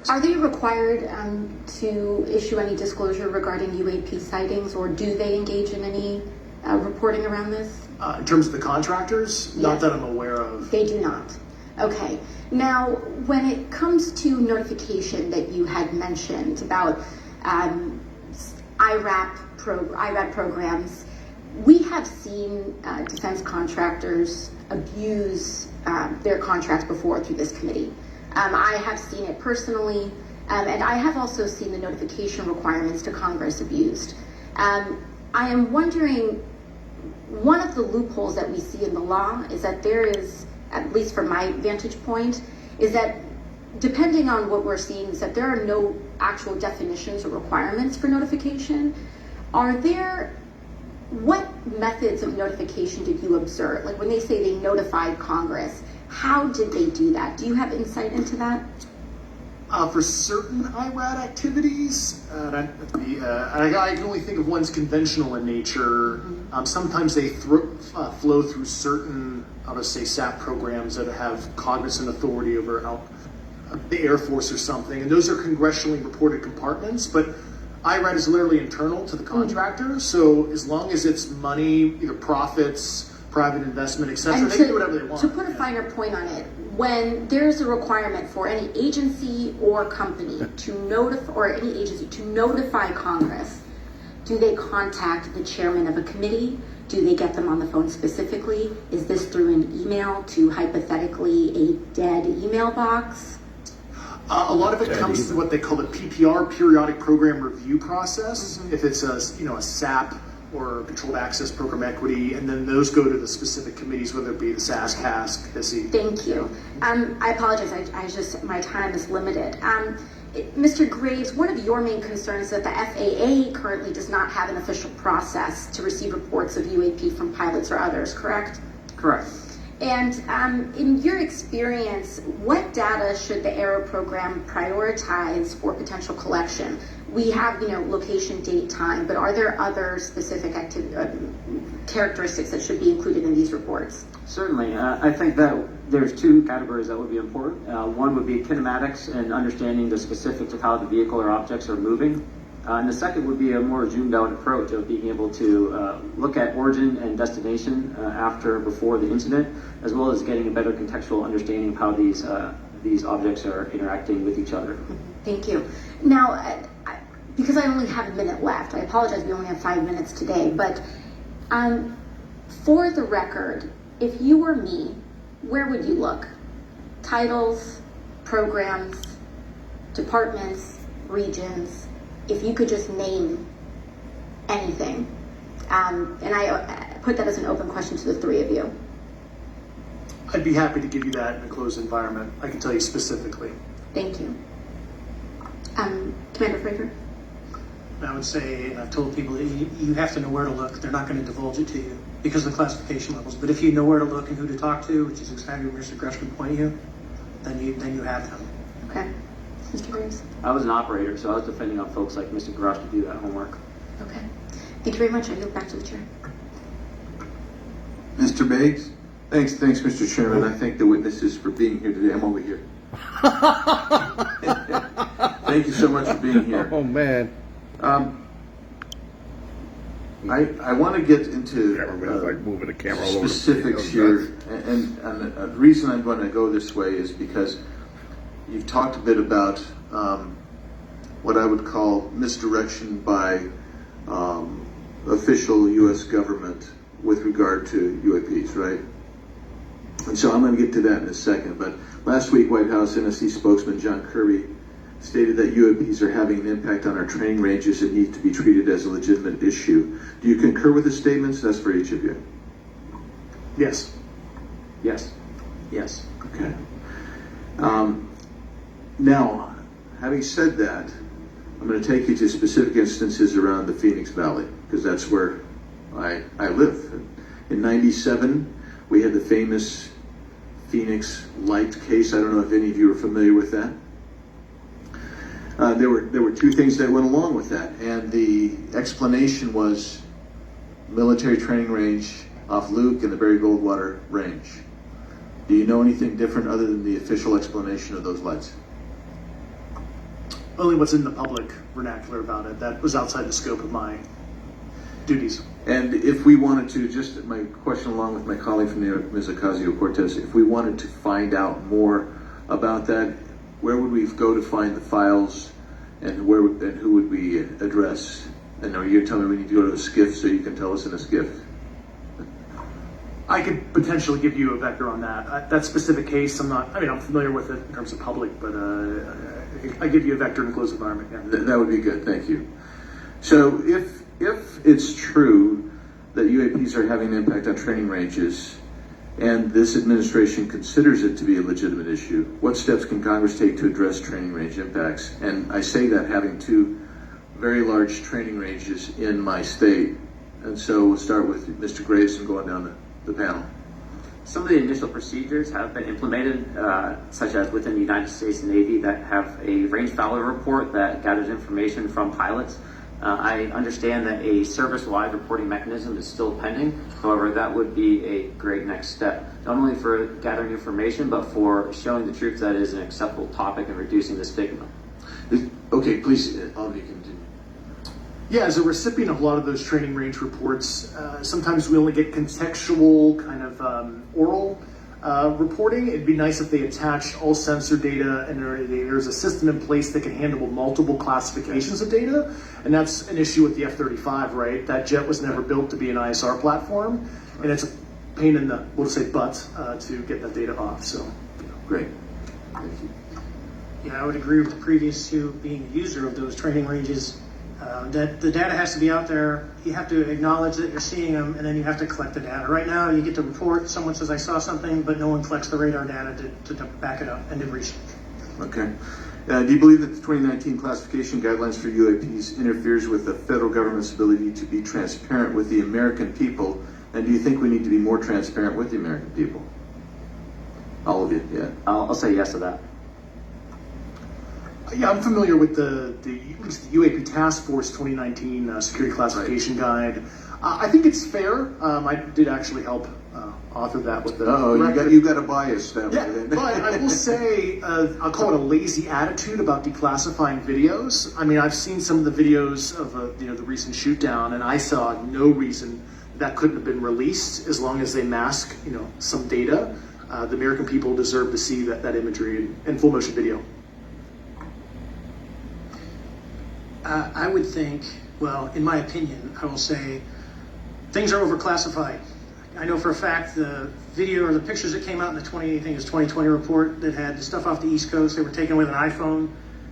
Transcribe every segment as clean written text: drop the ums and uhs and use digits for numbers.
Are they required to issue any disclosure regarding UAP sightings, or do they engage in any reporting around this? In terms of the contractors, Yes. Not that I'm aware of. They do not. Okay. Now, when it comes to notification that you had mentioned about IRAP programs, we have seen defense contractors abuse their contracts before through this committee. I have seen it personally, and I have also seen the notification requirements to Congress abused. I am wondering, one of the loopholes that we see in the law is that there is, at least from my vantage point, is that depending on what we're seeing, is that there are no actual definitions or requirements for notification. What methods of notification did you observe? Like when they say they notified Congress, how did they do that? Do you have insight into that? For certain IRAD activities, I can only think of ones conventional in nature. Sometimes they flow through certain, SAP programs that have cognizant authority over the Air Force or something, and those are congressionally reported compartments, but IRAD is literally internal to the contractor, so as long as it's money, either profits, private investment, etc., they can do whatever they want. To put a finer point on it, when there's a requirement for any agency or company to notify Congress, do they contact the chairman of a committee? Do they get them on the phone specifically? Is this through an email to hypothetically a dead email box? A lot of it comes through what they call the PPR, Periodic Program Review process. If it's a SAP or Controlled Access Program Equity, and then those go to the specific committees, whether it be the SAS, CASC, SE. Thank you. I apologize. My time is limited. Mr. Graves, one of your main concerns is that the FAA currently does not have an official process to receive reports of UAP from pilots or others, correct? Correct. And in your experience, what data should the Aero program prioritize for potential collection? We have, location, date, time, but are there other specific characteristics that should be included in these reports? Certainly. I think that there's two categories that would be important. One would be kinematics and understanding the specifics of how the vehicle or objects are moving. And the second would be a more zoomed out approach of being able to look at origin and destination before the incident, as well as getting a better contextual understanding of how these objects are interacting with each other. Thank you. Now, because I only have a minute left, I apologize, we only have 5 minutes today, but for the record, if you were me, where would you look? Titles, programs, departments, regions, if you could just name anything. And I put that as an open question to the three of you. I'd be happy to give you that in a closed environment. I can tell you specifically. Thank you. Commander Fraser? I would say, and I've told people, that you have to know where to look. They're not going to divulge it to you because of the classification levels. But if you know where to look and who to talk to, which is exactly where Mr. Grush can point you, then you have them. Okay. Mr. Graves? I was an operator, so I was depending on folks like Mr. Garage to do that homework. Okay. Thank you very much. I yield back to the chair. Mr. Biggs? Thanks, Mr. Chairman. I thank the witnesses for being here today. I'm over here. Thank you so much for being here. Oh, man. I want to get into moving the camera all over specifics here, and the reason I'm going to go this way is because you've talked a bit about what I would call misdirection by official U.S. government with regard to UAPs, right? And so I'm going to get to that in a second. But last week, White House NSC spokesman John Kirby stated that UAPs are having an impact on our training ranges and need to be treated as a legitimate issue. Do you concur with the statements? That's for each of you. Yes. Yes. Yes. Okay. Now, having said that, I'm going to take you to specific instances around the Phoenix Valley, because that's where I live. In '97, we had the famous Phoenix Light case. I don't know if any of you are familiar with that. There were two things that went along with that, and the explanation was military training range off Luke and the Barry Goldwater range. Do you know anything different other than the official explanation of those lights? only what's in the public vernacular about it. That was outside the scope of my duties. And if we wanted to, just my question along with my colleague from New York, Ms. Ocasio-Cortez, if we wanted to find out more about that, where would we go to find the files, and who would we address? And are you telling me we need to go to a SCIF so you can tell us in a SCIF? I could potentially give you a vector on that. That specific case, I'm familiar with it in terms of public, but I give you a vector in a closed environment. Yeah. That would be good, thank you. So if it's true that UAPs are having an impact on training ranges, and this administration considers it to be a legitimate issue, what steps can Congress take to address training range impacts? And I say that having two very large training ranges in my state. And so we'll start with Mr. Graves and go on down the panel. Some of the initial procedures have been implemented, such as within the United States Navy, that have a range failure report that gathers information from pilots. I understand that a service-wide reporting mechanism is still pending. However, that would be a great next step, not only for gathering information, but for showing the troops that it is an acceptable topic and reducing the stigma. Okay, please, all of you continue. Yeah, as a recipient of a lot of those training range reports, sometimes we only get contextual kind of oral reporting. It'd be nice if they attached all sensor data and there's a system in place that can handle multiple classifications of data. And that's an issue with the F-35, right? That jet was never built to be an ISR platform, and it's a pain in the, we'll say, butt to get that data off. So, Great. Thank you. Yeah, I would agree with the previous two being a user of those training ranges. That the data has to be out there. You have to acknowledge that you're seeing them, and then you have to collect the data. Right now, you get to report, someone says, I saw something, but no one collects the radar data to back it up and do research. Okay. Do you believe that the 2019 classification guidelines for UAPs interferes with the federal government's ability to be transparent with the American people? And do you think we need to be more transparent with the American people? All of you, yeah. I'll say yes to that. Yeah, I'm familiar with the UAP Task Force 2019 Security Classification Guide. I think it's fair. I did actually help author that with the. You got a bias that yeah, way. But I will say, I'll call it a lazy attitude about declassifying videos. I mean, I've seen some of the videos of the recent shoot down, and I saw no reason that couldn't have been released as long as they mask some data. The American people deserve to see that imagery in full motion video. I would think, well, in my opinion, I will say things are overclassified. I know for a fact the video or the pictures that came out in the 2020 report that had the stuff off the East Coast, they were taken with an iPhone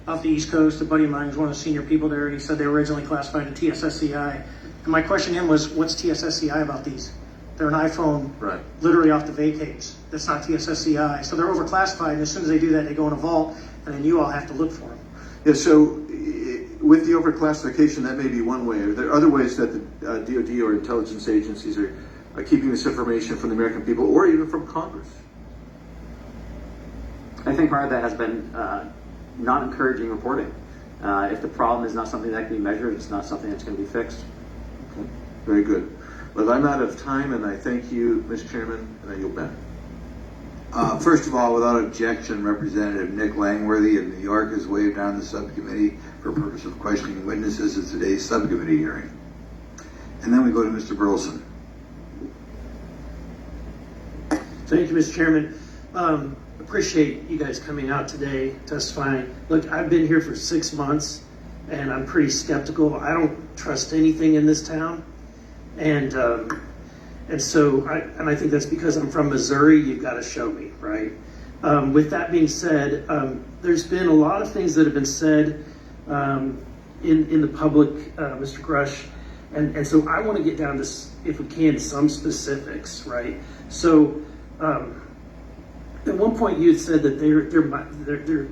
off the East Coast. A buddy of mine was one of the senior people there, and he said they were originally classified to TSSCI. And my question to him was, what's TSSCI about these? They're an iPhone Right. literally off the vacates. That's not TSSCI. So they're overclassified, and as soon as they do that, they go in a vault, and then you all have to look for them. Yeah, so with the overclassification, that may be one way. Are there other ways that the DoD or intelligence agencies are keeping this information from the American people or even from Congress? I think part of that has been not encouraging reporting. If the problem is not something that can be measured, it's not something that's going to be fixed. Okay. Very good. Well, I'm out of time, and I thank you, Mr. Chairman, and I yield back. First of all, without objection, Representative Nick Langworthy of New York has waived on the subcommittee for purpose of questioning witnesses at today's subcommittee hearing. And then we go to Mr. Burleson. Thank you, Mr. Chairman. Appreciate you guys coming out today, testifying. Look, I've been here for 6 months, and I'm pretty skeptical. I don't trust anything in this town, and so I think that's because I'm from Missouri. You've got to show me, right? With that being said, there's been a lot of things that have been said in the public, Mr. Grush, and so I want to get down to, if we can, some specifics, right? So at one point you had said that there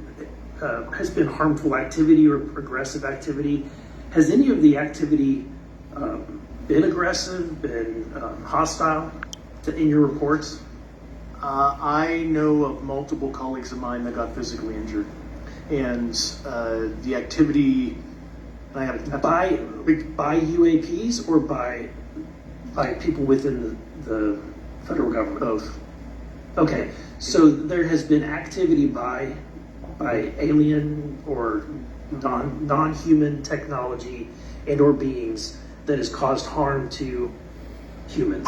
has been harmful activity or aggressive activity. Has any of the activity been aggressive, been hostile in your reports? I know of multiple colleagues of mine that got physically injured, and the activity. By UAPs or by people within the federal government? Both. Okay, so there has been activity by by alien or non-human technology and or beings that has caused harm to humans?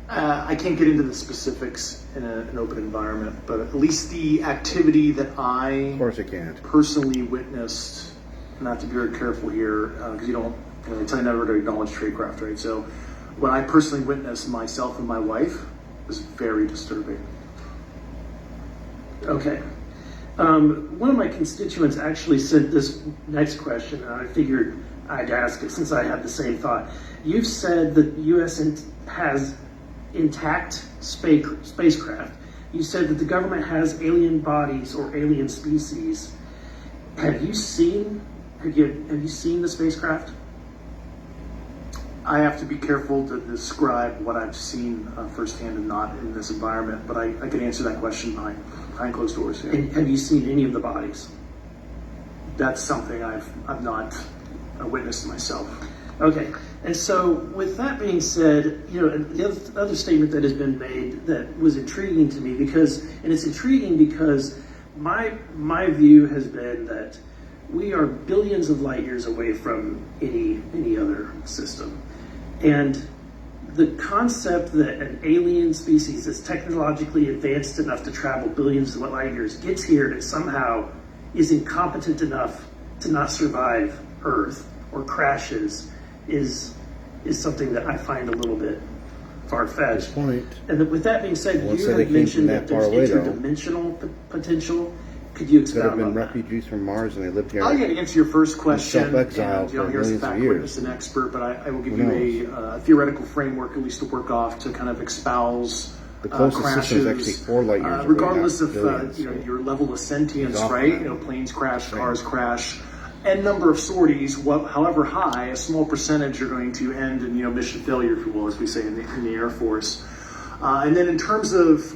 I can't get into the specifics in an open environment, but at least the activity that I Of course it can't. personally witnessed, not to be very careful here, because they tell you never to acknowledge tradecraft, right? So when I personally witnessed myself and my wife, it was very disturbing. Okay. One of my constituents actually sent this next question, and I figured I'd ask it since I had the same thought. You've said that the U.S. has intact spacecraft. You said that the government has alien bodies or alien species. Have you seen the spacecraft? I have to be careful to describe what I've seen firsthand and not in this environment, but I can answer that question behind closed doors here. And have you seen any of the bodies? That's something I've not witnessed myself. Okay, and so with that being said, the other statement that has been made that was intriguing to me it's intriguing because my view has been that we are billions of light years away from any other system. And the concept that an alien species that's technologically advanced enough to travel billions of light years gets here and somehow is incompetent enough to not survive Earth or crashes is something that I find a little bit far-fetched. Point. And with that being said, Well, you so they have came mentioned from that that far there's away, though. interdimensional potential. Could you Could have expound been on that? refugees from Mars and they lived here. I'll get to answer your first question. Self-exiled for Here's a millions of fact years. witness and expert, but I will give Who you a theoretical framework at least to work off to kind of espouse The closest crashes, system is actually 4 light years away, regardless not of billions. your level of sentience, It's awful, right? man. Planes crash, cars crash, n number of sorties, however high, a small percentage are going to end in mission failure, if you will, as we say in the Air Force. And then in terms of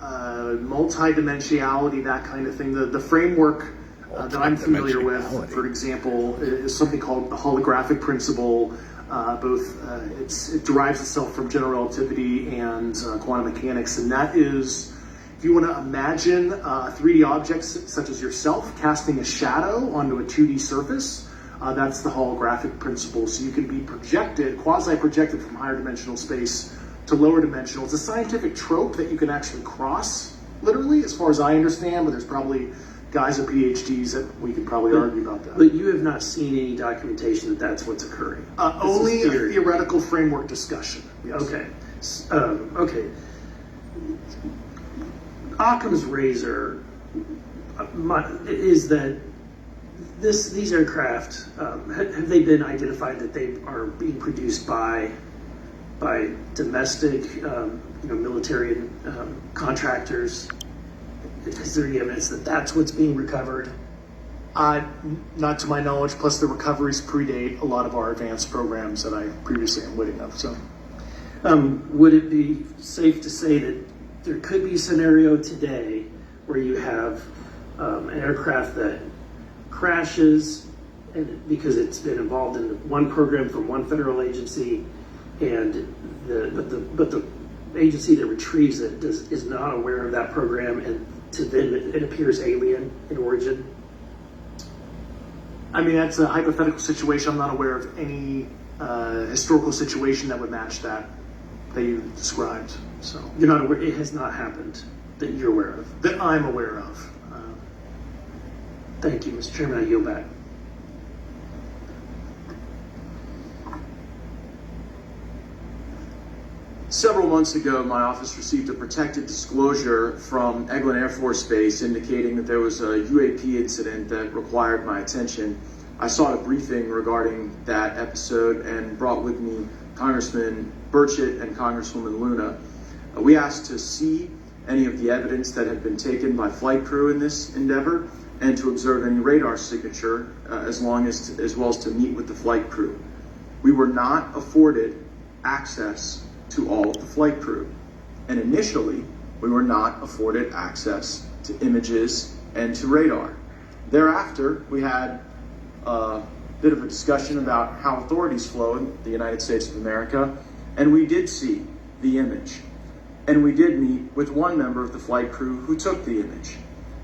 multidimensionality, that kind of thing, the framework that I'm familiar with, for example, is something called the holographic principle. It derives itself from general relativity and quantum mechanics, and that is, if you want to imagine 3D objects such as yourself casting a shadow onto a 2D surface, that's the holographic principle. So you can be projected, quasi-projected from higher dimensional space to lower dimensional. It's a scientific trope that you can actually cross, literally, as far as I understand, but there's probably guys with PhDs that we could probably argue about that. But you have not seen any documentation that that's what's occurring? Only a theoretical framework discussion. Yes. Okay. Okay. Occam's razor is that these aircraft, have they been identified that they are being produced by domestic military contractors? Is there any evidence that that's what's being recovered? Not to my knowledge, plus the recoveries predate a lot of our advanced programs that I previously am witting of. So, would it be safe to say that there could be a scenario today where you have an aircraft that crashes and because it's been involved in one program from one federal agency, and but the agency that retrieves it is not aware of that program, and to them it appears alien in origin? I mean, that's a hypothetical situation. I'm not aware of any historical situation that would match that you described. So You're not aware, it has not happened that you're aware of? that I'm aware of. Thank you, Mr. Chairman. I yield back. Several months ago, my office received a protected disclosure from Eglin Air Force Base indicating that there was a UAP incident that required my attention. I sought a briefing regarding that episode and brought with me Congressman Burchett and Congresswoman Luna. We asked to see any of the evidence that had been taken by flight crew in this endeavor and to observe any radar signature as well as to meet with the flight crew. We were not afforded access to all of the flight crew. And initially, we were not afforded access to images and to radar. Thereafter, we had a bit of a discussion about how authorities flow in the United States of America, and we did see the image. And we did meet with one member of the flight crew who took the image.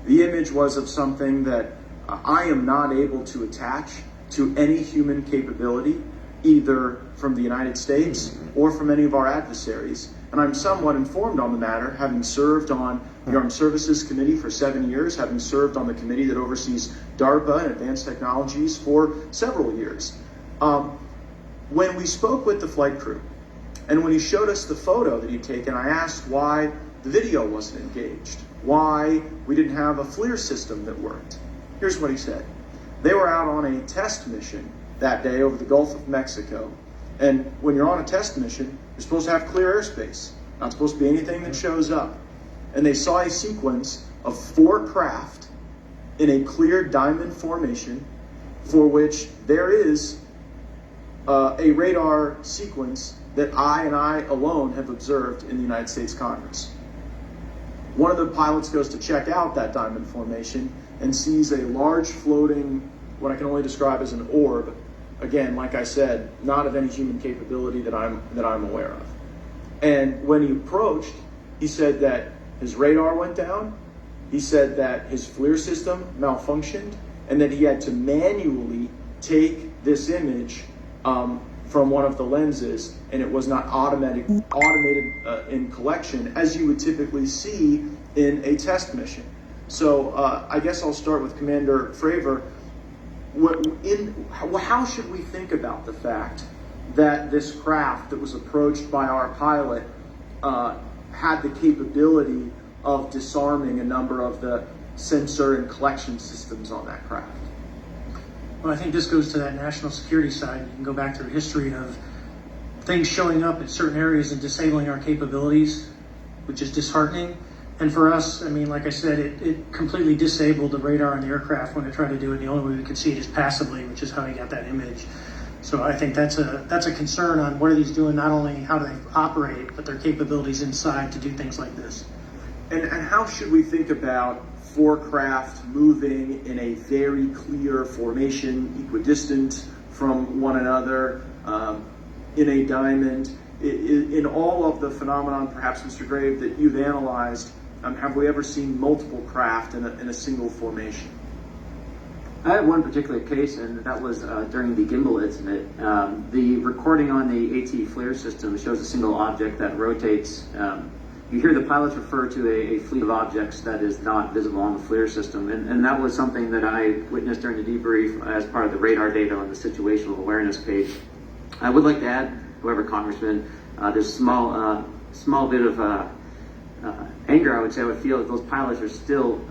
The image was of something that I am not able to attach to any human capability, either from the United States or from any of our adversaries. And I'm somewhat informed on the matter, having served on the Armed Services Committee for 7 years, having served on the committee that oversees DARPA and advanced technologies for several years. When we spoke with the flight crew, and when he showed us the photo that he'd taken, I asked why the video wasn't engaged, why we didn't have a FLIR system that worked. Here's what he said. They were out on a test mission that day over the Gulf of Mexico. And when you're on a test mission, you're supposed to have clear airspace. Not supposed to be anything that shows up. And they saw a sequence of 4 craft in a clear diamond formation for which there is a radar sequence that I alone have observed in the United States Congress. One of the pilots goes to check out that diamond formation and sees a large floating, what I can only describe as an orb. Again, like I said, not of any human capability that I'm aware of. And when he approached, he said that his radar went down. He said that his FLIR system malfunctioned, and that he had to manually take this image from one of the lenses, and it was not automated in collection as you would typically see in a test mission. So I guess I'll start with Commander Fravor. How should we think about the fact that this craft that was approached by our pilot had the capability of disarming a number of the sensor and collection systems on that craft? Well, I think this goes to that national security side. You can go back through history of things showing up in certain areas and disabling our capabilities, which is disheartening. And for us, I mean, like I said, it completely disabled the radar on the aircraft when it tried to do it. The only way we could see it is passively, which is how he got that image. So I think that's a concern on what are these doing, not only how do they operate, but their capabilities inside to do things like this. And how should we think about 4 craft moving in a very clear formation, equidistant from one another, in a diamond? In all of the phenomenon, perhaps, Mr. Grave, that you've analyzed, have we ever seen multiple craft in a single formation? I have one particular case, and that was during the gimbal incident. The recording on the AT FLIR system shows a single object that rotates. You hear the pilots refer to a fleet of objects that is not visible on the FLIR system, and that was something that I witnessed during the debrief as part of the radar data on the situational awareness page. I would like to add, however, Congressman, there's a small bit of anger, I would say. I would feel that those pilots are still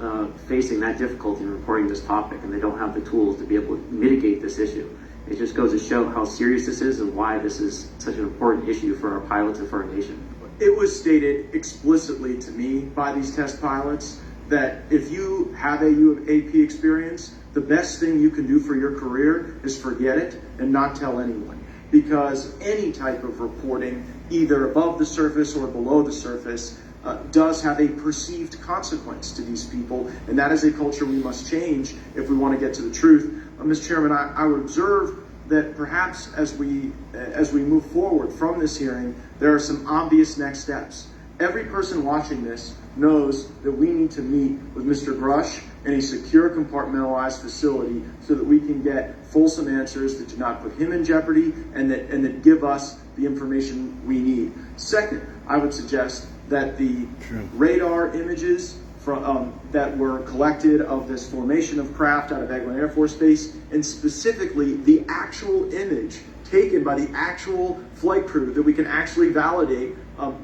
facing that difficulty in reporting this topic, and they don't have the tools to be able to mitigate this issue. It just goes to show how serious this is and why this is such an important issue for our pilots and for our nation. It was stated explicitly to me by these test pilots that if you have a UAP experience, the best thing you can do for your career is forget it and not tell anyone. Because any type of reporting, either above the surface or below the surface, does have a perceived consequence to these people, and that is a culture we must change if we want to get to the truth. Mr. Chairman, I would observe that perhaps as we move forward from this hearing, there are some obvious next steps. Every person watching this knows that we need to meet with Mr. Grush in a secure, compartmentalized facility so that we can get fulsome answers that do not put him in jeopardy and that give us the information we need. Second, I would suggest that the radar images that were collected of this formation of craft out of Eglin Air Force Base, and specifically the actual image taken by the actual flight crew that we can actually validate,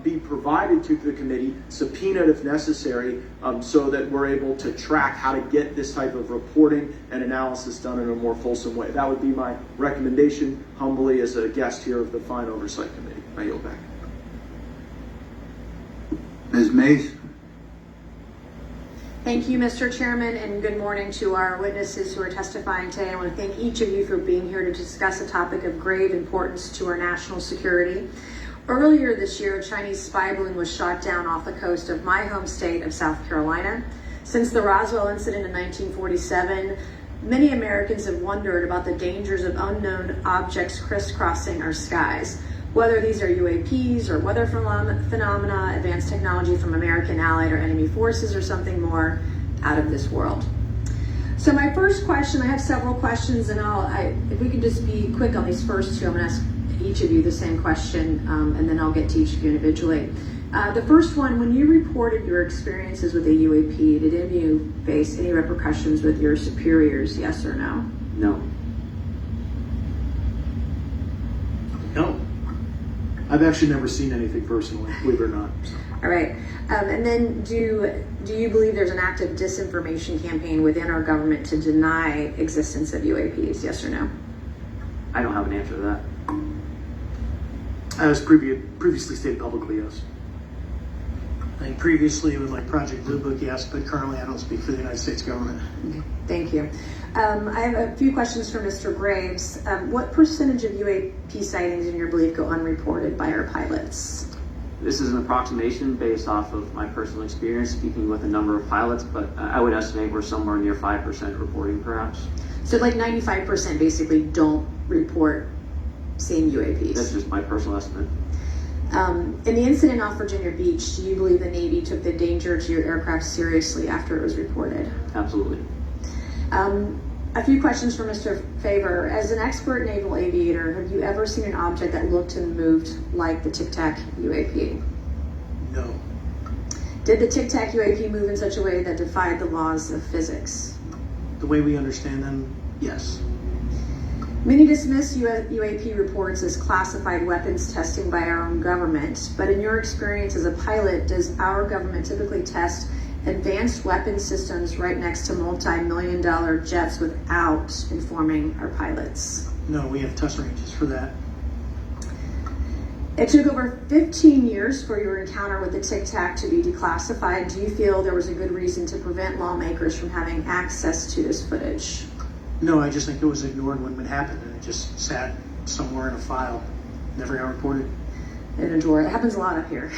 be provided to the committee, subpoenaed if necessary, so that we're able to track how to get this type of reporting and analysis done in a more fulsome way. That would be my recommendation, humbly, as a guest here of the Fine Oversight Committee. I yield back. Ms. Mace? Thank you, Mr. Chairman, and good morning to our witnesses who are testifying today. I want to thank each of you for being here to discuss a topic of grave importance to our national security. Earlier this year, Chinese spy balloon was shot down off the coast of my home state of South Carolina. Since the Roswell incident in 1947, many Americans have wondered about the dangers of unknown objects crisscrossing our skies. Whether these are UAPs or weather phenomena, advanced technology from American allied or enemy forces, or something more, out of this world. So my first question, I have several questions, and if we can just be quick on these first two, I'm going to ask each of you the same question, and then I'll get to each of you individually. The first one, when you reported your experiences with a UAP, did any of you face any repercussions with your superiors, yes or no? No. No. I've actually never seen anything personally, believe it or not. So. All right. And then do you believe there's an active disinformation campaign within our government to deny existence of UAPs, yes or no? I don't have an answer to that. As previously stated publicly, yes. I think previously with like Project Blue Book, yes, but currently I don't speak for the United States government. Okay, thank you. I have a few questions for Mr. Graves. What percentage of UAP sightings in your belief go unreported by our pilots? This is an approximation based off of my personal experience speaking with a number of pilots, but I would estimate we're somewhere near 5% reporting perhaps. So like 95% basically don't report seeing UAPs. That's just my personal estimate. In the incident off Virginia Beach, do you believe the Navy took the danger to your aircraft seriously after it was reported? Absolutely. A few questions for Mr. Favor. As an expert naval aviator, have you ever seen an object that looked and moved like the Tic Tac UAP? No. Did the Tic Tac UAP move in such a way that defied the laws of physics? The way we understand them, yes. Many dismiss UAP reports as classified weapons testing by our own government, but in your experience as a pilot, does our government typically test advanced weapon systems right next to multi-million-dollar jets without informing our pilots? No, we have test ranges for that. It took over 15 years for your encounter with the Tic Tac to be declassified. Do you feel there was a good reason to prevent lawmakers from having access to this footage? No, I just think it was ignored when it happened, and it just sat somewhere in a file, never got reported. In a drawer. It happens a lot up here.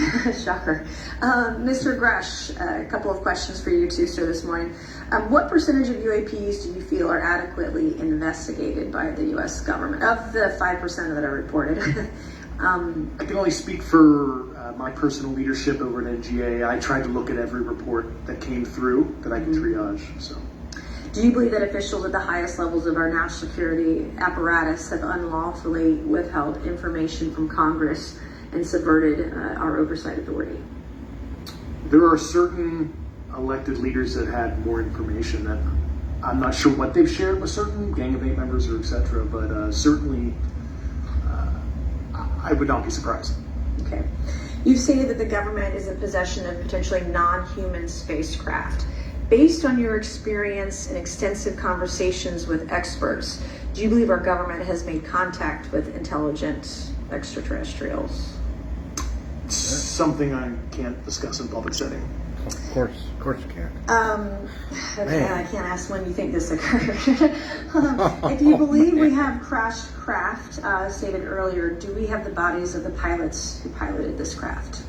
Shocker. Mr. Gresh, a couple of questions for you too, sir, this morning. What percentage of UAPs do you feel are adequately investigated by the U.S. government? Of the 5% that are reported. I can only speak for my personal leadership over at NGA. I tried to look at every report that came through that I could triage. So. Do you believe that officials at the highest levels of our national security apparatus have unlawfully withheld information from Congress and subverted our oversight authority? There are certain elected leaders that had more information that I'm not sure what they've shared with certain Gang of Eight members or etc. But certainly I would not be surprised. Okay. You've stated that the government is in possession of potentially non-human spacecraft. Based on your experience and extensive conversations with experts, do you believe our government has made contact with intelligent extraterrestrials? Something I can't discuss in public setting. Of course you can't. Okay, Man. I can't ask when you think this occurred. If you believe we have crashed craft, stated earlier, do we have the bodies of the pilots who piloted this craft?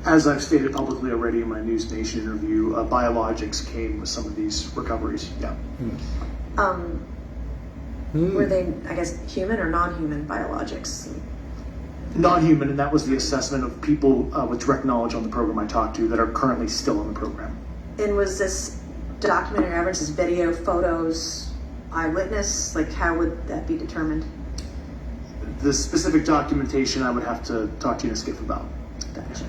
As I've stated publicly already in my News Nation interview, biologics came with some of these recoveries. Yeah. Were they, I guess, human or non-human biologics? Non-human, and that was the assessment of people with direct knowledge on the program I talked to that are currently still on the program. And was this documented evidence, is video, photos, eyewitness? Like, how would that be determined? The specific documentation I would have to talk to you in a skiff about. Gotcha.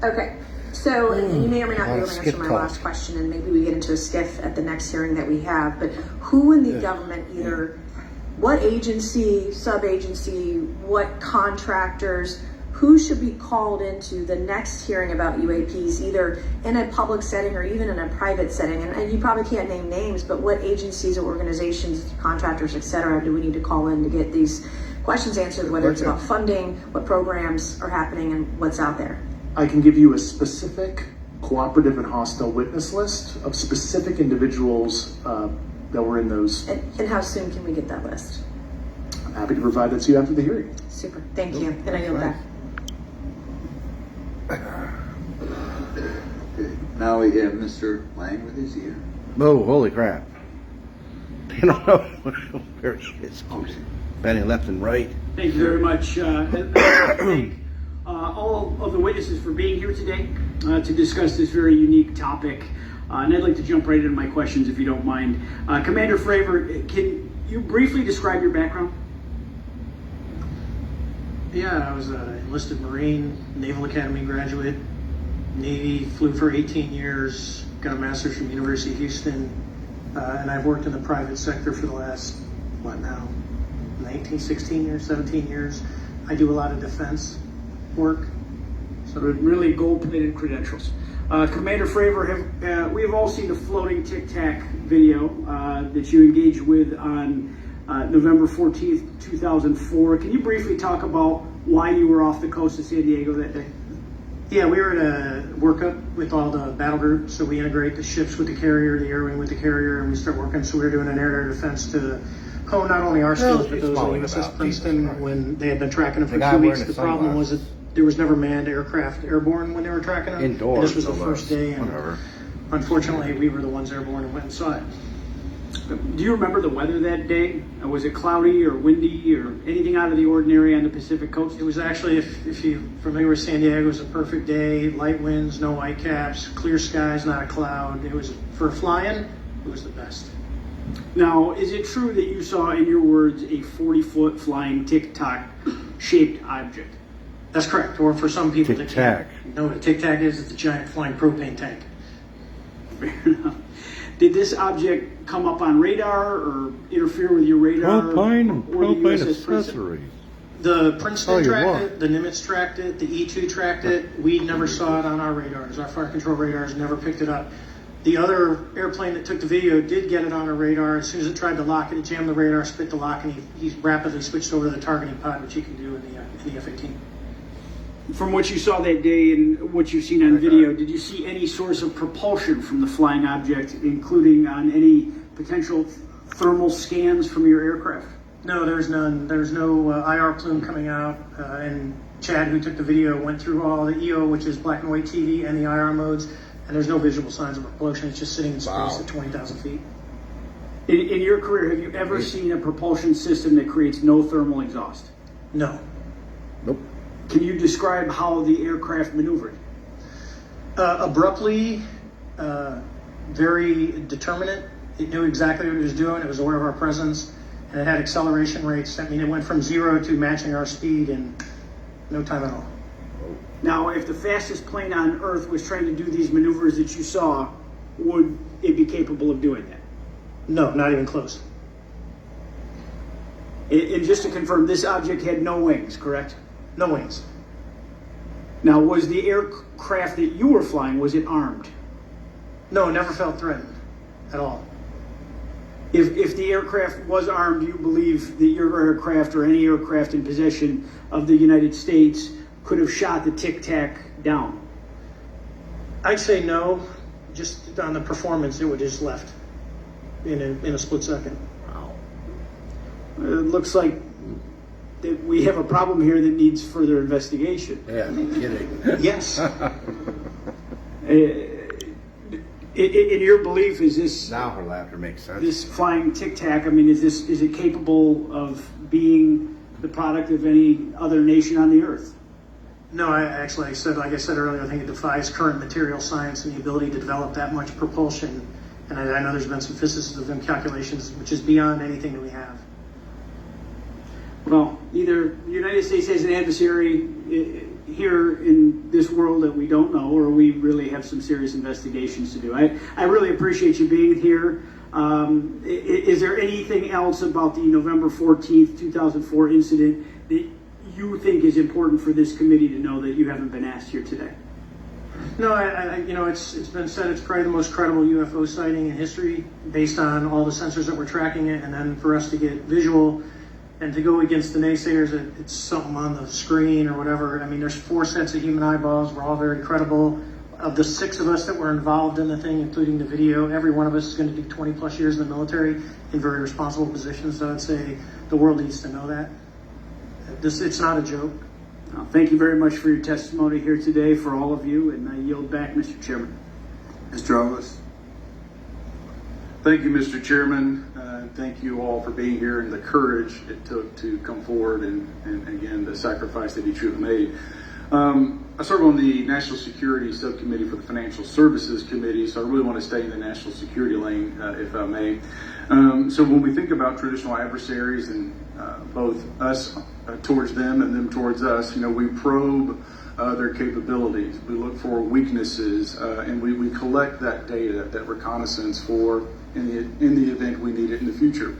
Okay, so and you may or may not be able to answer my talk. last question, and maybe we get into a skiff at the next hearing that we have, but who in the government, either what agency, sub-agency, what contractors, who should be called into the next hearing about UAPs, either in a public setting or even in a private setting? And you probably can't name names, but what agencies or organizations, contractors, et cetera, do we need to call in to get these questions answered, whether it's about funding, what programs are happening, and what's out there? I can give you a specific cooperative and hostile witness list of specific individuals that were in those. And how soon can we get that list? I'm happy to provide that to you after the hearing. Super, thank you. And I yield back. Okay. Now we have Mr. Lang with his ear. Oh, holy crap. You don't know where he is. Bending left and right. Thank you very much. And I thank all of the witnesses for being here today to discuss this very unique topic. And I'd like to jump right into my questions if you don't mind. Commander Fravor, can you briefly describe your background? Yeah, I was an enlisted Marine, Naval Academy graduate, Navy, flew for 18 years, got a master's from University of Houston, and I've worked in the private sector for the last, 16 years, 17 years. I do a lot of defense work. So really gold-plated credentials. Commander Fravor, we have all seen the floating Tic Tac video that you engaged with on November 14th, 2004. Can you briefly talk about why you were off the coast of San Diego that day? Yeah, we were at a workup with all the battle groups, so we integrate the ships with the carrier, the air wing with the carrier, and we start working. So we were doing an air-to-air defense to hone not only our skills, but those of USS Princeton when they had been tracking them for 2 weeks. The problem was that there was never manned aircraft airborne when they were tracking them. Indoors. And this was the first day, and unfortunately, we were the ones airborne and went and saw it. Do you remember the weather that day? Was it cloudy or windy or anything out of the ordinary on the Pacific coast? It was actually, if you're familiar with San Diego, it was a perfect day. Light winds, no white caps, clear skies, not a cloud. It was, for flying, it was the best. Now, is it true that you saw, in your words, a 40-foot flying Tic Tac shaped object? That's correct. Or for some people, Tic Tac. No, what a Tic Tac is, it's a giant flying propane tank. Fair enough. Did this object come up on radar or interfere with your radar? Propane and or the propane USS Princeton? accessories. The Princeton tracked what? it, the Nimitz tracked it, the E2 tracked it. We never saw it on our radars. Our fire control radars never picked it up. The other airplane that took the video did get it on our radar. As soon as it tried to lock it jammed the radar, spit the lock, and he rapidly switched over to the targeting pod, which he can do in the F-18. From what you saw that day and what you've seen on video, did you see any source of propulsion from the flying object, including on any potential thermal scans from your aircraft? No, there's none. There's no IR plume coming out. And Chad, who took the video, went through all the EO, which is black and white TV, and the IR modes, and there's no visible signs of propulsion. It's just sitting in space at 20,000 feet. In your career, have you ever seen a propulsion system that creates no thermal exhaust? No. Nope. Can you describe how the aircraft maneuvered? Abruptly, very determinate. It knew exactly what it was doing. It was aware of our presence, and it had acceleration rates. I mean, it went from 0 to matching our speed in no time at all. Now, if the fastest plane on Earth was trying to do these maneuvers that you saw, would it be capable of doing that? No, not even close. And just to confirm, this object had no wings, correct? No wings. Now, was the aircraft that you were flying, was it armed? No, never felt threatened at all. If the aircraft was armed, do you believe that your aircraft or any aircraft in possession of the United States could have shot the Tic Tac down? I'd say no. Just on the performance, it would have just left in a split second. Wow. It looks like that we have a problem here that needs further investigation. Yeah, no kidding. Yes. In your belief, is this Now her laughter makes sense. this flying Tic Tac? I mean, is it capable of being the product of any other nation on the Earth? No, like I said earlier, I think it defies current material science and the ability to develop that much propulsion. And I know there's been some physicists and calculations, which is beyond anything that we have. Well, either the United States has an adversary here in this world that we don't know, or we really have some serious investigations to do. I really appreciate you being here. Is there anything else about the November 14th, 2004 incident that you think is important for this committee to know that you haven't been asked here today? No, it's been said it's probably the most credible UFO sighting in history based on all the sensors that were tracking it, and then for us to get visual and to go against the naysayers that it's something on the screen or whatever. I mean, there's 4 sets of human eyeballs. We're all very credible. Of the 6 of us that were involved in the thing, including the video, every one of us is going to do 20 plus years in the military in very responsible positions. So I'd say the world needs to know that. It's not a joke. Thank you very much for your testimony here today for all of you, and I yield back, Mr. Chairman. Mr. Ellis. Thank you, Mr. Chairman. Thank you all for being here and the courage it took to come forward and again, the sacrifice that each of you made. I serve on the National Security Subcommittee for the Financial Services Committee, so I really want to stay in the national security lane, if I may. So when we think about traditional adversaries and both us towards them and them towards us, we probe their capabilities. We look for weaknesses, and we collect that data, that reconnaissance for in the event we need it in the future.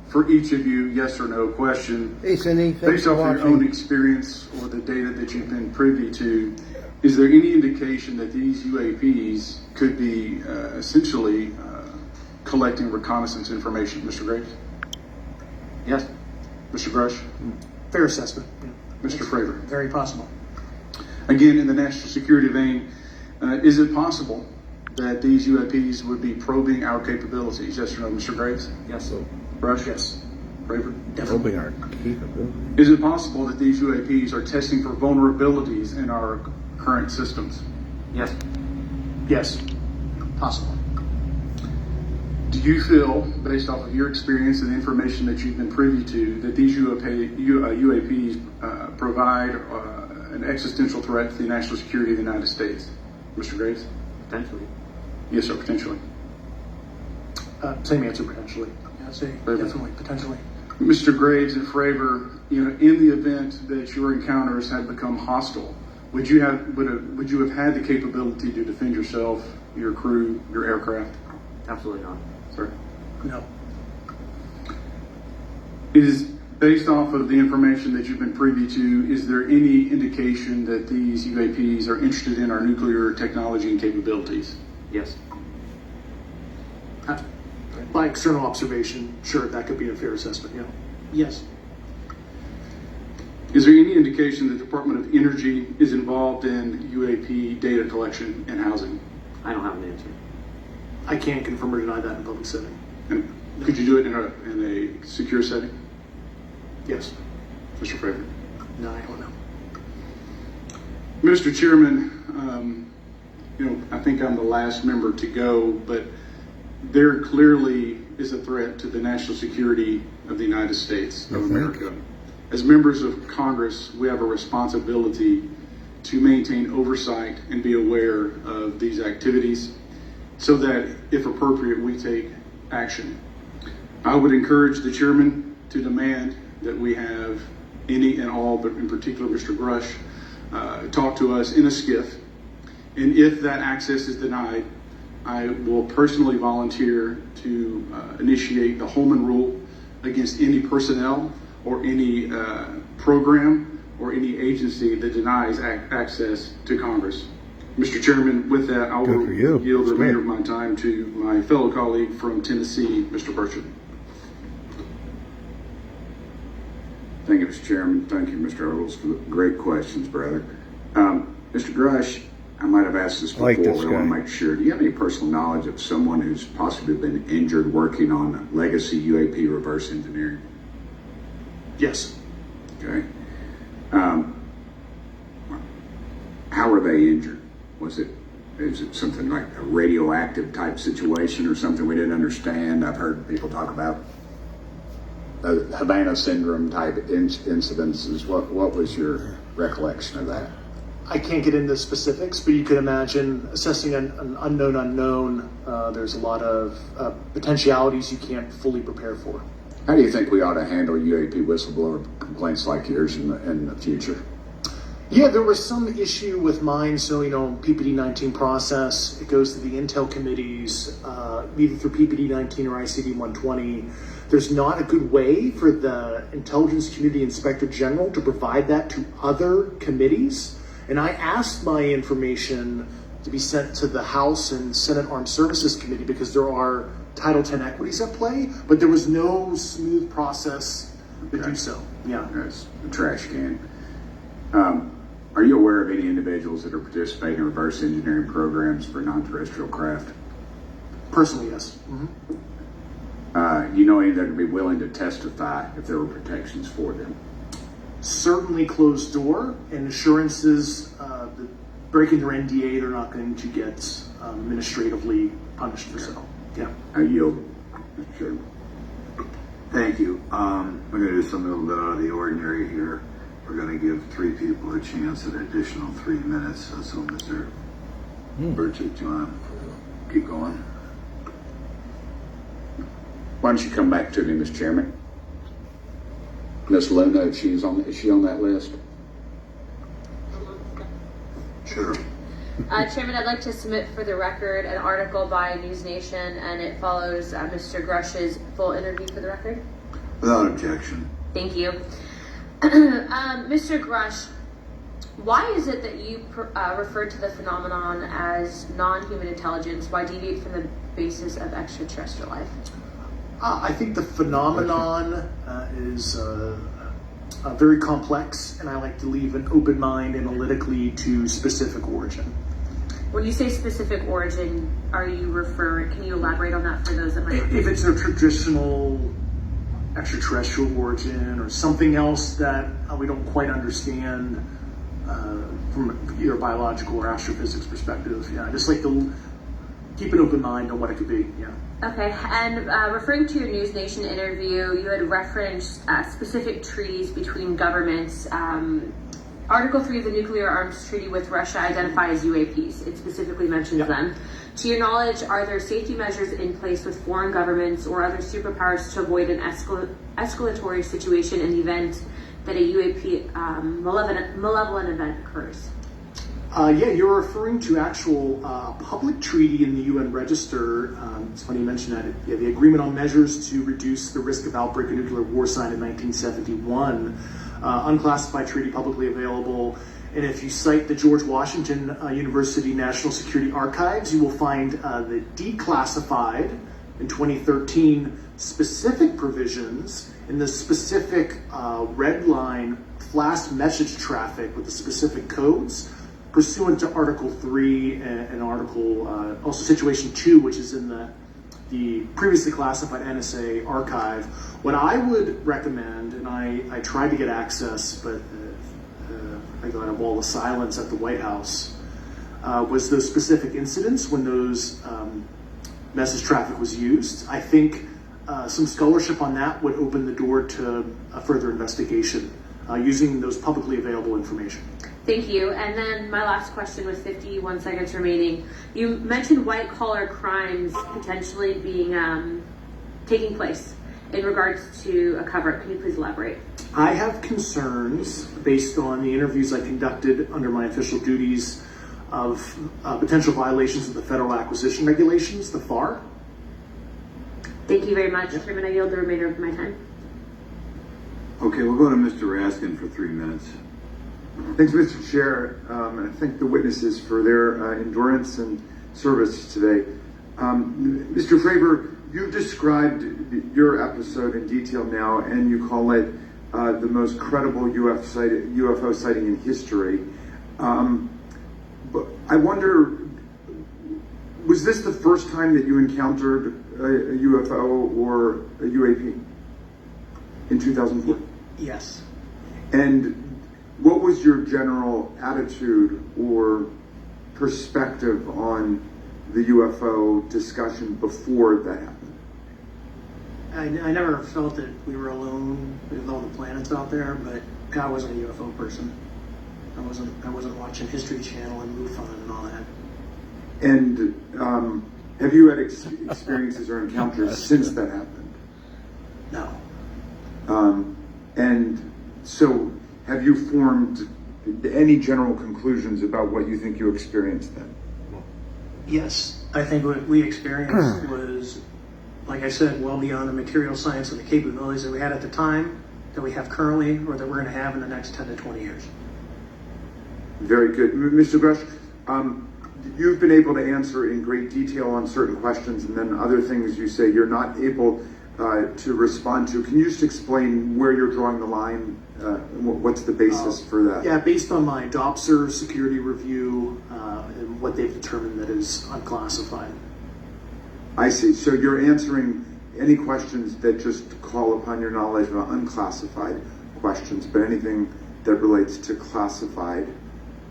For each of you, yes or no question, based off your own experience or the data that you've been privy to, is there any indication that these UAPs could be essentially collecting reconnaissance information? Mr. Graves? Yes. Mr. Grush? Fair assessment. Yeah. Mr. Fravor? Very possible. Again, in the national security vein, is it possible that these UAPs would be probing our capabilities? Yes or no, Mr. Graves? Yes. Brush? Yes. Fravor? Probing our capability. Is it possible that these UAPs are testing for vulnerabilities in our current systems? Yes. Yes. Possible. Do you feel, based off of your experience and the information that you've been privy to, that these UAPs provide an existential threat to the national security of the United States? Mr. Graves? Potentially. Yes, sir, potentially. Same answer, potentially. Yeah, I'd say definitely, potentially. Mr. Graves and Fravor, in the event that your encounters had become hostile, would you have had the capability to defend yourself, your crew, your aircraft? Absolutely not. Sir? No. Is based off of the information that you've been privy to, is there any indication that these UAPs are interested in our nuclear technology and capabilities? Yes. By external observation, sure, that could be a fair assessment, yeah. Yes. Is there any indication the Department of Energy is involved in UAP data collection and housing? I don't have an answer. I can't confirm or deny that in a public setting. And could you do it in a secure setting? Yes. Mr. Fravor? No, I don't know. Mr. Chairman, I think I'm the last member to go, but there clearly is a threat to the national security of the United States of America. As members of Congress, we have a responsibility to maintain oversight and be aware of these activities so that, if appropriate, we take action. I would encourage the chairman to demand that we have any and all, but in particular Mr. Grush, talk to us in a skiff. And if that access is denied, I will personally volunteer to initiate the Holman Rule against any personnel or any program or any agency that denies access to Congress. Mr. Chairman, with that, I will yield the remainder of my time to my fellow colleague from Tennessee, Mr. Burchett. Thank you, Mr. Chairman. Thank you, Mr. Ogles, for the great questions, brother. Mr. Grush, I might have asked this before, but I want to make sure. Do you have any personal knowledge of someone who's possibly been injured working on legacy UAP reverse engineering? Yes. Okay. How were they injured? Is it something like a radioactive type situation or something we didn't understand? I've heard people talk about Havana syndrome type incidences. What was your recollection of that? I can't get into specifics, but you could imagine assessing an unknown unknown. There's a lot of potentialities you can't fully prepare for. How do you think we ought to handle UAP whistleblower complaints like yours in the future? Yeah, there was some issue with mine. So, PPD 19 process, it goes to the Intel committees, either through PPD 19 or ICD 120. There's not a good way for the Intelligence Community Inspector General to provide that to other committees. And I asked my information to be sent to the House and Senate Armed Services Committee because there are Title X equities at play, but there was no smooth process to do so. Yeah. That's a trash can. Are you aware of any individuals that are participating in reverse engineering programs for non-terrestrial craft? Personally, yes. Do you know any that would be willing to testify if there were protections for them? Certainly closed door, and assurances that breaking their NDA, they're not going to get administratively punished for so. Yeah. I yield. Sure. Thank you. We're going to do something a little bit out of the ordinary here. we're going to give 3 people a chance, an additional 3 minutes. So Mr. Burchett, do you want to keep going? Why don't you come back to me, Mr. Chairman? Ms. Luna, is she on that list? Sure. Chairman, I'd like to submit for the record an article by News Nation, and it follows Mr. Grush's full interview for the record. Without objection. Thank you. Mr. Grush, why is it that you refer to the phenomenon as non-human intelligence? Why deviate from the basis of extraterrestrial life? I think the phenomenon is very complex, and I like to leave an open mind analytically to specific origin. When you say specific origin, can you elaborate on that for those that might not be? If it's a traditional extraterrestrial origin or something else that we don't quite understand from either biological or astrophysics perspective, I just like to keep an open mind on what it could be, Okay, and referring to your News Nation interview, you had referenced specific treaties between governments. Article 3 of the Nuclear Arms Treaty with Russia identifies UAPs. It specifically mentions them. To your knowledge, are there safety measures in place with foreign governments or other superpowers to avoid an escalatory situation in the event that a UAP malevolent event occurs? You're referring to actual public treaty in the UN Register. It's funny you mention that. The Agreement on Measures to Reduce the Risk of Outbreak of Nuclear War signed in 1971. Unclassified treaty publicly available. And if you cite the George Washington University National Security Archives, you will find the declassified in 2013 specific provisions in the specific red line flash message traffic with the specific codes pursuant to Article 3 and Article, also Situation 2, which is in the previously classified NSA archive. What I would recommend, and I tried to get access, but I got a wall of silence at the White House, was those specific incidents when those message traffic was used. I think some scholarship on that would open the door to a further investigation using those publicly available information. Thank you. And then my last question with 51 seconds remaining. You mentioned white-collar crimes potentially being taking place in regards to a cover-up. Can you please elaborate? I have concerns based on the interviews I conducted under my official duties of potential violations of the Federal Acquisition Regulations, the FAR. Thank you very much. Chairman, I yield the remainder of my time. Okay, we'll go to Mr. Raskin for 3 minutes. Thanks, Mr. Chair, and I thank the witnesses for their endurance and service today. Mr. Fravor, you've described your episode in detail now, and you call it the most credible UFO sighting in history. But I wonder, was this the first time that you encountered a UFO or a UAP in 2004? Yes. And what was your general attitude or perspective on the UFO discussion before that happened? I never felt that we were alone with all the planets out there, but I wasn't a UFO person. I wasn't watching History Channel and MUFON and all that. And have you had experiences or encounters since that happened? No. And so, have you formed any general conclusions about what you think you experienced then? Yes, I think what we experienced was, like I said, well beyond the material science and the capabilities that we had at the time, that we have currently, or that we're going to have in the next 10 to 20 years. Very good. Mr. Grush, you've been able to answer in great detail on certain questions, and then other things you say you're not able to respond to. Can you just explain where you're drawing the line? What's the basis for that? Yeah, based on my DOPSR security review and what they've determined that is unclassified. I see. So you're answering any questions that just call upon your knowledge of unclassified questions, but anything that relates to classified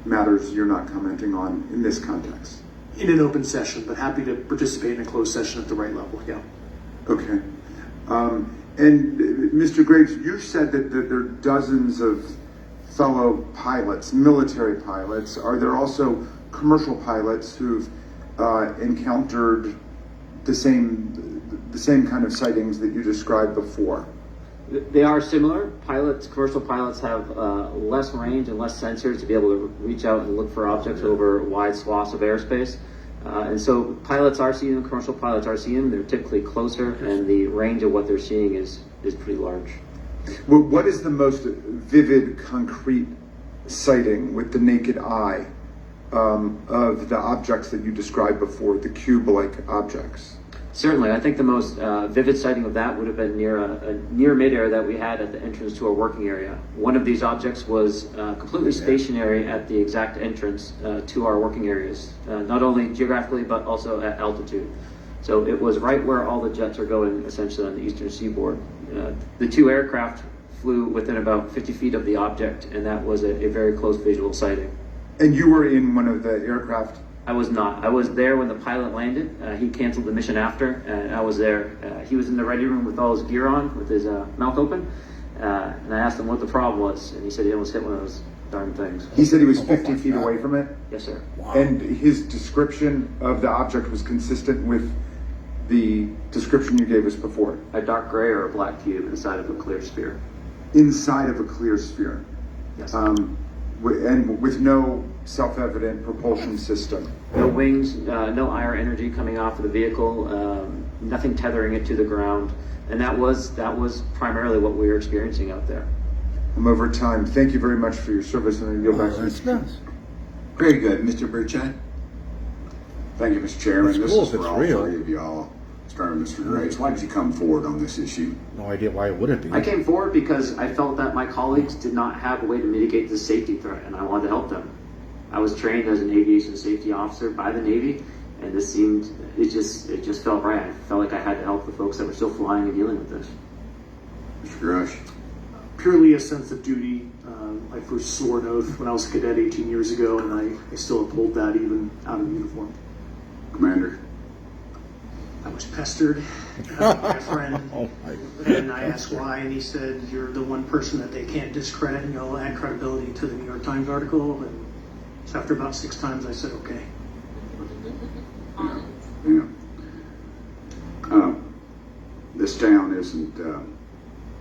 matters you're not commenting on in this context? In an open session, but happy to participate in a closed session at the right level, yeah. Okay. And Mr. Graves, you said that there are dozens of fellow pilots, military pilots, are there also commercial pilots who've encountered the same kind of sightings that you described before? They are similar. Commercial pilots have less range and less sensors to be able to reach out and look for objects over wide swaths of airspace. And so pilots are seeing them, commercial pilots are seeing them. They're typically closer, and the range of what they're seeing is pretty large. Well, what is the most vivid, concrete sighting with the naked eye of the objects that you described before, the cube-like objects? Certainly, I think the most vivid sighting of that would have been near midair that we had at the entrance to our working area. One of these objects was completely stationary at the exact entrance to our working areas, not only geographically but also at altitude. So it was right where all the jets are going, essentially on the eastern seaboard. The two aircraft flew within about 50 feet of the object, and that was a very close visual sighting. And you were in one of the aircraft? I was not. I was there when the pilot landed. He canceled the mission after, and I was there. He was in the ready room with all his gear on, with his mouth open, and I asked him what the problem was, and he said he almost hit one of those darn things. He said he was 50 feet away from it? Yes, sir. Wow. And his description of the object was consistent with the description you gave us before? A dark gray or a black cube inside of a clear sphere. Inside of a clear sphere? Yes. And with no self-evident propulsion system? No wings, no IR energy coming off of the vehicle, nothing tethering it to the ground. And that was primarily what we were experiencing out there. I'm over time. Thank you very much for your service, and I yield back to you. Very good. Mr. Burchett? Thank you, Mr. Chairman. It's cool This is if for it's all real. three of y'all. Starting with Mr. Grace. Why did you come forward on this issue? No idea why it wouldn't be. I came forward because I felt that my colleagues did not have a way to mitigate the safety threat, and I wanted to help them. I was trained as an aviation safety officer by the Navy, and it just felt right. I felt like I had to help the folks that were still flying and dealing with this. Mr. Grush? Purely a sense of duty. I first swore an oath when I was a cadet 18 years ago, and I still uphold that even out of uniform. Commander? I was pestered by a friend, and I asked why, and he said, "You're the one person that they can't discredit, and you'll add credibility to the New York Times article." And so after about 6 times, I said, "Okay." Yeah. This town isn't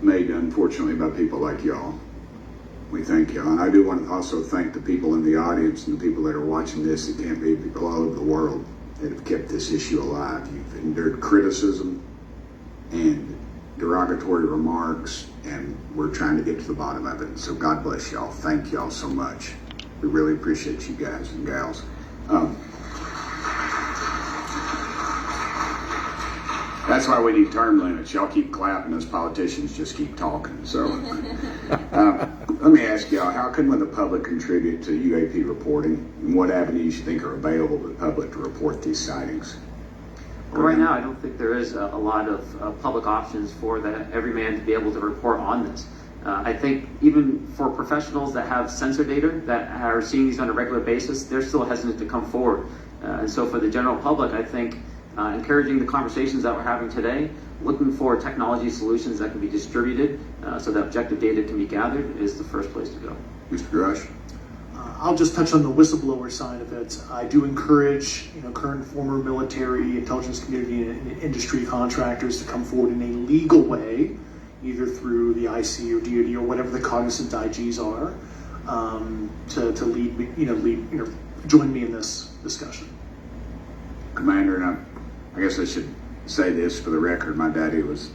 made, unfortunately, by people like y'all. We thank y'all. And I do want to also thank the people in the audience and the people that are watching this that can't be people all over the world that have kept this issue alive. You've endured criticism and derogatory remarks, and we're trying to get to the bottom of it. So God bless y'all. Thank y'all so much. We really appreciate you guys and gals. That's why we need term limits. Y'all keep clapping, us politicians just keep talking. So let me ask y'all, how can the public contribute to UAP reporting, and what avenues you think are available to the public to report these sightings? Well, right now, I don't think there is a lot of public options for every man to be able to report on this. I think even for professionals that have sensor data that are seeing these on a regular basis, they're still hesitant to come forward. And so for the general public, I think encouraging the conversations that we're having today, looking for technology solutions that can be distributed so that objective data can be gathered is the first place to go. Mr. Grush? I'll just touch on the whistleblower side of it. I do encourage current and former military, intelligence community, and industry contractors to come forward in a legal way, either through the IC or DoD or whatever the cognizant IGs are, to lead, join me in this discussion. Commander, and I guess I should say this for the record. My daddy was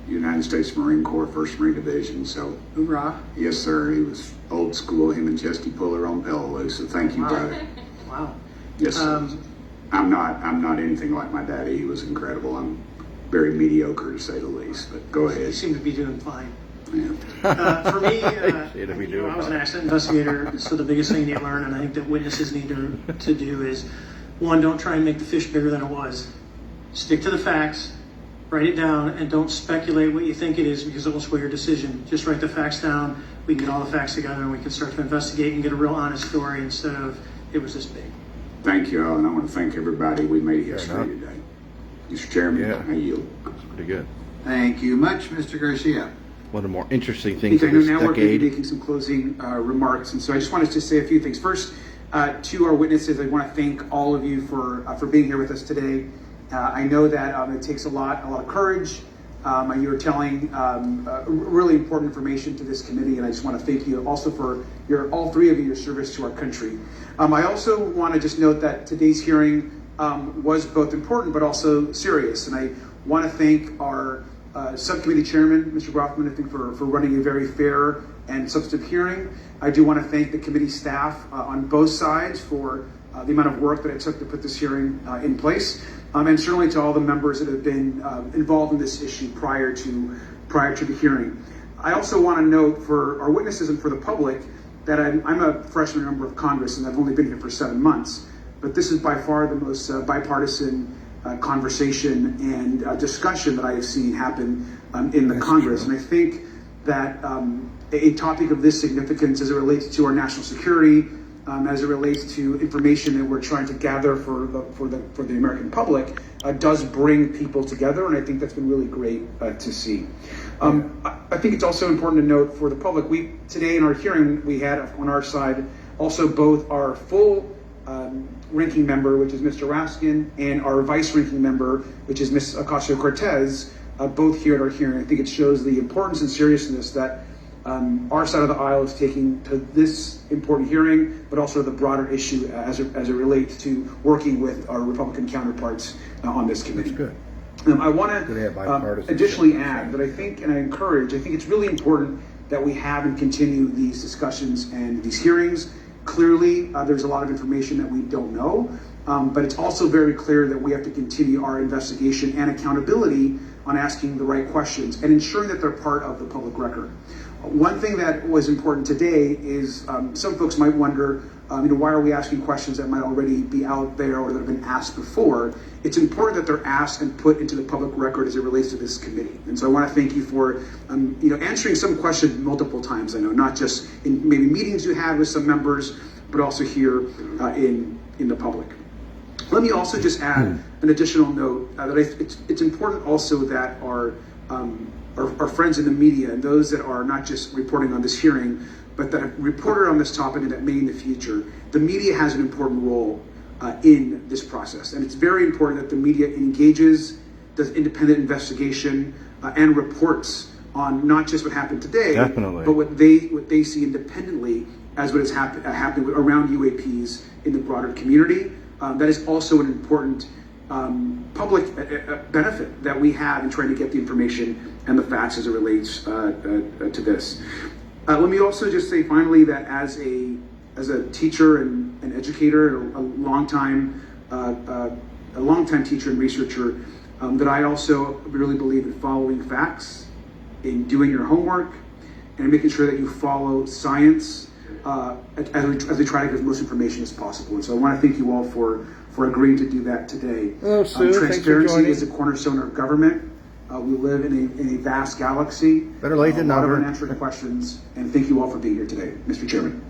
United States Marine Corps, 1st Marine Division, so. Hoorah. Yes, sir. He was old school, him and Chesty Puller on Peleliu, so thank you, brother. Wow. Yes, sir. I'm not anything like my daddy. He was incredible. I'm very mediocre, to say the least, but go ahead. You seem to be doing fine. Yeah. For me, I was an accident investigator, so the biggest thing you learn, and I think that witnesses need to do is, one, don't try and make the fish bigger than it was. Stick to the facts, write it down, and don't speculate what you think it is because it will sway your decision. Just write the facts down, we can get all the facts together, and we can start to investigate and get a real honest story instead of, it was this big. Thank you all, and I want to thank everybody. We made history today. Mr. Chairman, I yield. That's pretty good. Thank you much, Mr. Garcia. one of the more interesting I things think of I this know now we're going to be decade. making some closing remarks, and so I just wanted to say a few things. First, to our witnesses, I want to thank all of you for being here with us today. I know that it takes a lot of courage. You are telling really important information to this committee, and I just want to thank you also for all three of you, your service to our country. I also want to just note that today's hearing was both important but also serious, and I want to thank our subcommittee chairman, Mr. Grothman, I think for running a very fair and substantive hearing. I do want to thank the committee staff on both sides for the amount of work that it took to put this hearing in place, and certainly to all the members that have been involved in this issue prior to the hearing. I also want to note for our witnesses and for the public that I'm a freshman member of Congress and I've only been here for 7 months, but this is by far the most bipartisan conversation and discussion that I have seen happen in the Congress. And I think that a topic of this significance as it relates to our national security, as it relates to information that we're trying to gather for the American public, does bring people together, and I think that's been really great to see. I think it's also important to note for the public, today in our hearing, we had on our side also both our full ranking member, which is Mr. Raskin, and our vice ranking member, which is Ms. Ocasio-Cortez, both here at our hearing. I think it shows the importance and seriousness that our side of the aisle is taking to this important hearing, but also the broader issue as it relates to working with our Republican counterparts on this committee. That's good. I want to additionally add that I think it's really important that we have and continue these discussions and these hearings. Clearly, there's a lot of information that we don't know, but it's also very clear that we have to continue our investigation and accountability on asking the right questions and ensuring that they're part of the public record. One thing that was important today is some folks might wonder, why are we asking questions that might already be out there or that have been asked before? It's important that they're asked and put into the public record as it relates to this committee. And so I want to thank you for, answering some questions multiple times. I know, not just in maybe meetings you had with some members, but also here in the public. Let me also just add an additional note that it's important also that our friends in the media and those that are not just reporting on this hearing, but that have reported on this topic and that may in the future, the media has an important role in this process. And it's very important that the media engages, does independent investigation, and reports on not just what happened today, but what they see independently as what is happening around UAPs in the broader community. That is also an important public benefit that we have in trying to get the information and the facts as it relates to this. Let me also just say finally that as a teacher and an educator, a longtime teacher and researcher, that I also really believe in following facts, in doing your homework, and making sure that you follow science as we try to get as much information as possible. And so I want to thank you all for agreeing to do that today. Hello, Sue. Transparency is a cornerstone of government. We live in a vast galaxy. Better late than never. Unanswered questions, and thank you all for being here today, Mr. Chairman.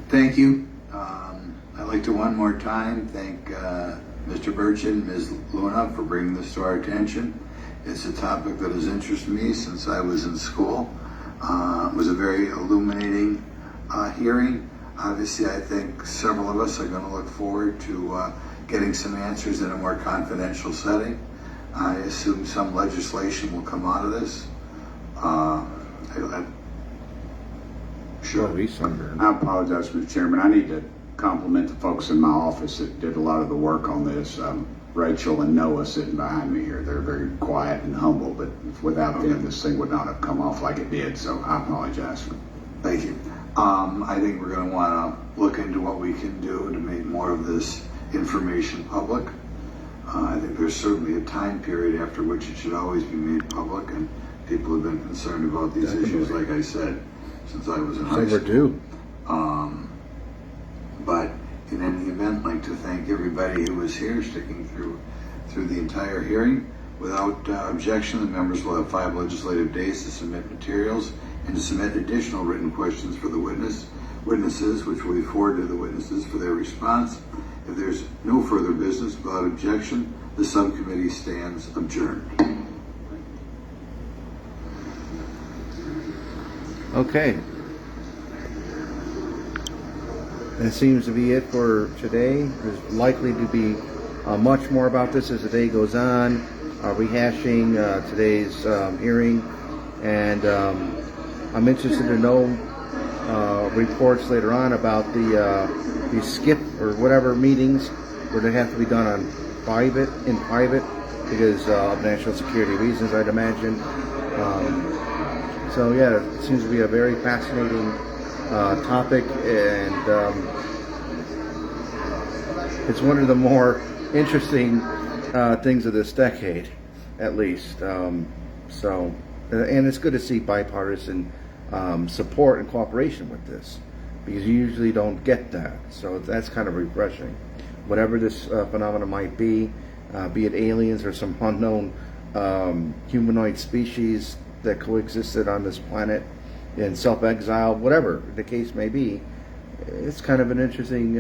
Thank you. I'd like to one more time thank Mr. Birch and Ms. Luna for bringing this to our attention. It's a topic that has interested me since I was in school. It was a very illuminating hearing. Obviously, I think several of us are going to look forward to getting some answers in a more confidential setting. I assume some legislation will come out of this. Sure. I apologize, Mr. Chairman. I need to compliment the folks in my office that did a lot of the work on this. Rachel and Noah sitting behind me here. They're very quiet and humble, but without them, this thing would not have come off like it did, so I apologize. Thank you. I think we're going to want to look into what we can do to make more of this information public. I think there's certainly a time period after which it should always be made public, and people have been concerned about these issues, like I said, since I was in high school. But in any event, I'd like to thank everybody who was here, sticking through the entire hearing. Without objection, the members will have 5 legislative days to submit materials and to submit additional written questions for the witnesses, which will be forwarded to the witnesses for their response. If there's no further business without objection, the subcommittee stands adjourned. Okay. That seems to be it for today. There's likely to be much more about this as the day goes on, rehashing today's hearing, and I'm interested to know reports later on about the skip or whatever meetings where they have to be done in private because of national security reasons, I'd imagine. So yeah, it seems to be a very fascinating topic, and it's one of the more interesting things of this decade, at least. And it's good to see bipartisan support and cooperation with this, because you usually don't get that. So that's kind of refreshing. Whatever this phenomenon might be it aliens or some unknown humanoid species that coexisted on this planet in self-exile, whatever the case may be, it's kind of an interesting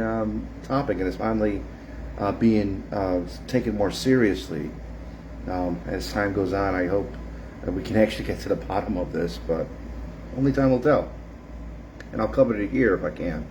topic, and it's finally being taken more seriously as time goes on. I hope that we can actually get to the bottom of this, but only time will tell. And I'll cover it here if I can.